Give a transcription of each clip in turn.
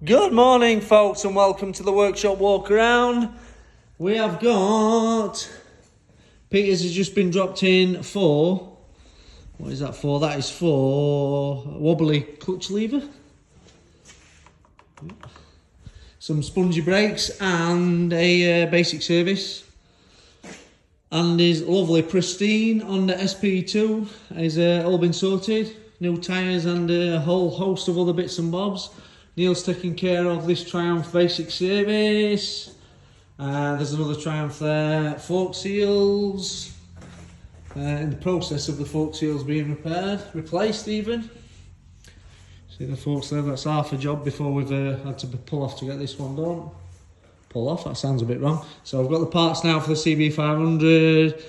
Good morning, folks, and welcome to the workshop walk around. We have got Peters has just been dropped in for, what is that for? That is for a wobbly clutch lever, some spongy brakes, and a basic service. And his lovely pristine Honda SP2 has all been sorted. New tyres and a whole host of other bits and bobs. Neil's taking care of this Triumph basic service. There's another Triumph there. Fork seals. In the process of the fork seals being replaced even. See the forks there, that's half a job before we've had to pull off to get this one done. Pull off, that sounds a bit wrong. So I've got the parts now for the CB500,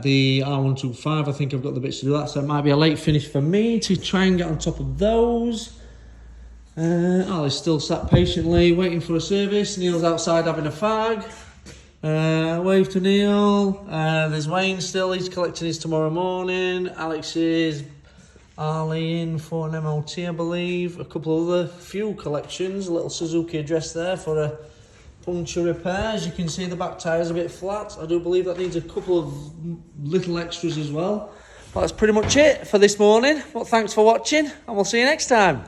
the R125, I think I've got the bits to do that, so it might be a late finish for me to try and get on top of those. Ali's still sat patiently waiting for a service. Neil's outside having a fag. Wave to Neil. There's Wayne still, he's collecting his tomorrow morning. Alex is Ali in for an MOT, I believe. A couple of other few collections. A little Suzuki address there for a puncture repair. As you can see, the back tyre's a bit flat. I do believe that needs a couple of little extras as well. But that's pretty much it for this morning. Well, thanks for watching, and we'll see you next time.